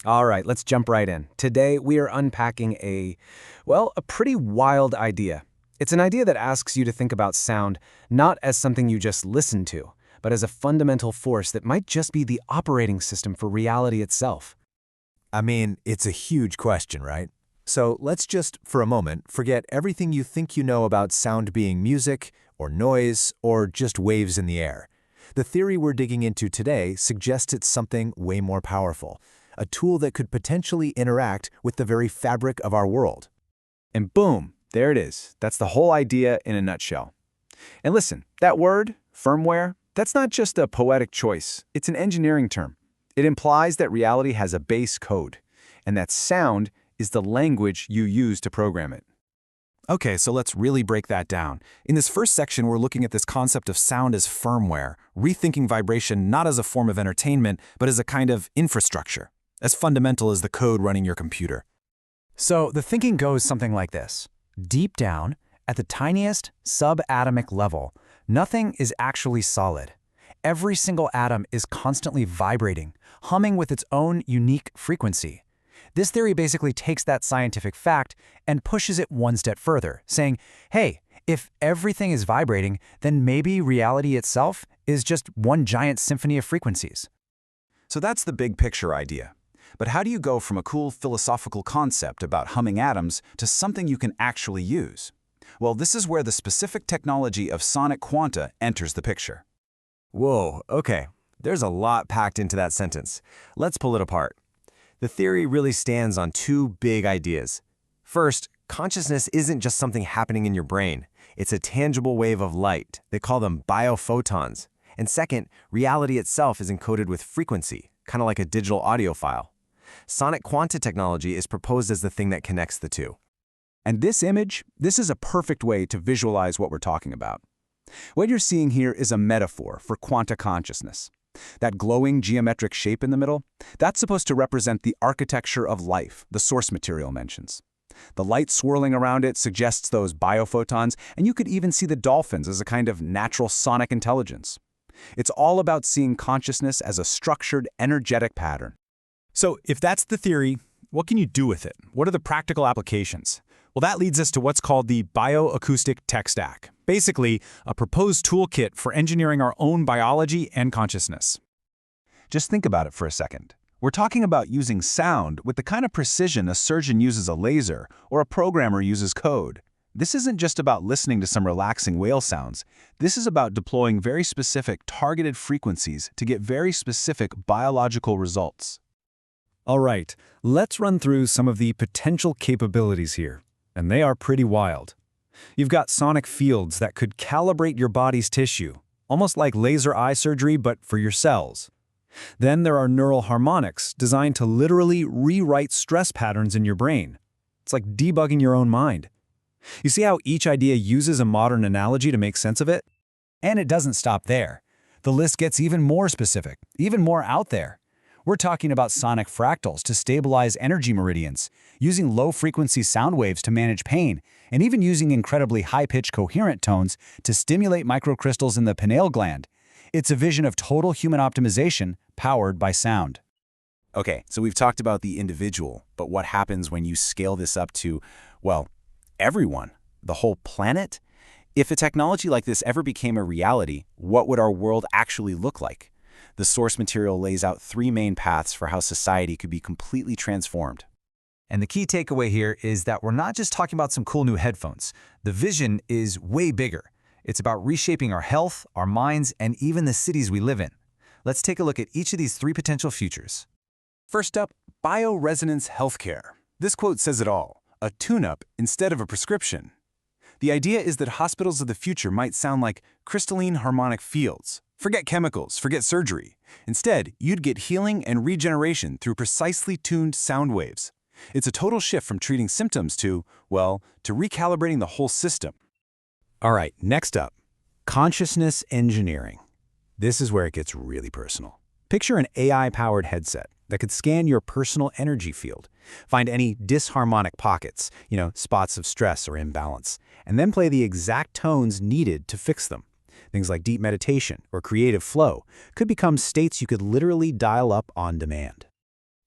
All right, let's jump right in. Today, we are unpacking a pretty wild idea. It's an idea that asks you to think about sound not as something you just listen to, but as a fundamental force that might just be the operating system for reality itself. I mean, it's a huge question, right? So let's just, for a moment, forget everything you think you know about sound being music, or noise, or just waves in the air. The theory we're digging into today suggests it's something way more powerful, a tool that could potentially interact with the very fabric of our world. And boom, there it is. That's the whole idea in a nutshell. And listen, that word, firmware, that's not just a poetic choice. It's an engineering term. It implies that reality has a base code, and that sound is the language you use to program it. Okay, so let's really break that down. In this first section, we're looking at this concept of sound as firmware, rethinking vibration not as a form of entertainment, but as a kind of infrastructure, as fundamental as the code running your computer. So the thinking goes something like this. Deep down, at the tiniest subatomic level, nothing is actually solid. Every single atom is constantly vibrating, humming with its own unique frequency. This theory basically takes that scientific fact and pushes it one step further, saying, hey, if everything is vibrating, then maybe reality itself is just one giant symphony of frequencies. So that's the big picture idea. But how do you go from a cool philosophical concept about humming atoms to something you can actually use? Well, this is where the specific technology of Sonic Quanta enters the picture. Whoa, okay. There's a lot packed into that sentence. Let's pull it apart. The theory really stands on two big ideas. First, consciousness isn't just something happening in your brain. It's a tangible wave of light. They call them biophotons. And second, reality itself is encoded with frequency, kind of like a digital audio file. Sonic Quanta Technology is proposed as the thing that connects the two. And this is a perfect way to visualize what we're talking about. What you're seeing here is a metaphor for quanta consciousness. That glowing geometric shape in the middle, that's supposed to represent the architecture of life the source material mentions. The light swirling around it suggests those biophotons, and you could even see the dolphins as a kind of natural sonic intelligence. It's all about seeing consciousness as a structured, energetic pattern. So if that's the theory, what can you do with it? What are the practical applications? Well, that leads us to what's called the bioacoustic tech stack. Basically, a proposed toolkit for engineering our own biology and consciousness. Just think about it for a second. We're talking about using sound with the kind of precision a surgeon uses a laser or a programmer uses code. This isn't just about listening to some relaxing whale sounds. This is about deploying very specific targeted frequencies to get very specific biological results. All right, let's run through some of the potential capabilities here, and they are pretty wild. You've got sonic fields that could calibrate your body's tissue, almost like laser eye surgery but for your cells. Then there are neural harmonics designed to literally rewrite stress patterns in your brain. It's like debugging your own mind. You see how each idea uses a modern analogy to make sense of it? And it doesn't stop there. The list gets even more specific, even more out there. We're talking about sonic fractals to stabilize energy meridians, using low-frequency sound waves to manage pain, and even using incredibly high-pitched coherent tones to stimulate microcrystals in the pineal gland. It's a vision of total human optimization powered by sound. Okay, so we've talked about the individual, but what happens when you scale this up to, well, everyone, the whole planet? If a technology like this ever became a reality, what would our world actually look like? The source material lays out three main paths for how society could be completely transformed. And the key takeaway here is that we're not just talking about some cool new headphones. The vision is way bigger. It's about reshaping our health, our minds, and even the cities we live in. Let's take a look at each of these three potential futures. First up, bioresonance healthcare. This quote says it all, a tune-up instead of a prescription. The idea is that hospitals of the future might sound like crystalline harmonic fields. Forget chemicals, forget surgery. Instead, you'd get healing and regeneration through precisely tuned sound waves. It's a total shift from treating symptoms to recalibrating the whole system. All right, next up, consciousness engineering. This is where it gets really personal. Picture an AI-powered headset that could scan your personal energy field, find any disharmonic pockets, spots of stress or imbalance, and then play the exact tones needed to fix them. Things like deep meditation or creative flow could become states you could literally dial up on demand.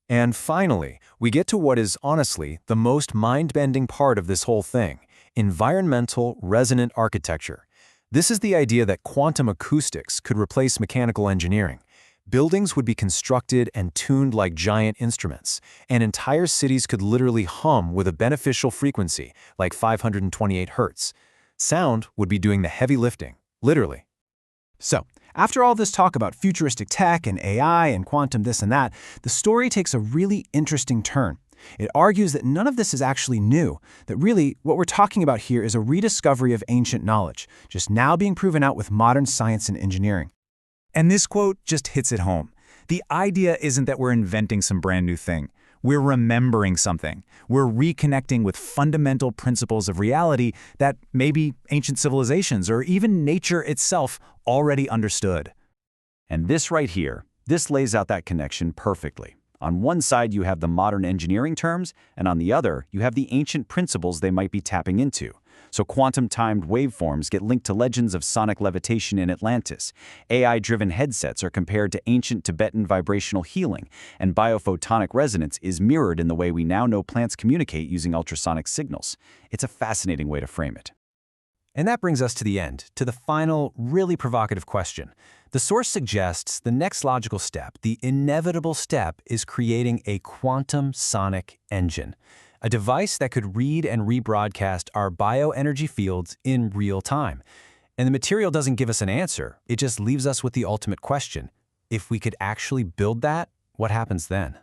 And finally, we get to what is honestly the most mind-bending part of this whole thing: environmental resonant architecture. This is the idea that quantum acoustics could replace mechanical engineering. Buildings would be constructed and tuned like giant instruments, and entire cities could literally hum with a beneficial frequency, like 528 Hz. Sound would be doing the heavy lifting, literally. So, after all this talk about futuristic tech and AI and quantum this and that, the story takes a really interesting turn. It argues that none of this is actually new, that really what we're talking about here is a rediscovery of ancient knowledge, just now being proven out with modern science and engineering. And this quote just hits it home. The idea isn't that we're inventing some brand new thing. We're remembering something. We're reconnecting with fundamental principles of reality that maybe ancient civilizations or even nature itself already understood. And this right here, this lays out that connection perfectly. On one side, you have the modern engineering terms, and on the other, you have the ancient principles they might be tapping into. So quantum-timed waveforms get linked to legends of sonic levitation in Atlantis. AI-driven headsets are compared to ancient Tibetan vibrational healing, and biophotonic resonance is mirrored in the way we now know plants communicate using ultrasonic signals. It's a fascinating way to frame it. And that brings us to the end, to the final, really provocative question. The source suggests the next logical step, the inevitable step, is creating a quantum sonic engine, a device that could read and rebroadcast our bioenergy fields in real time. And the material doesn't give us an answer. It just leaves us with the ultimate question. If we could actually build that, what happens then?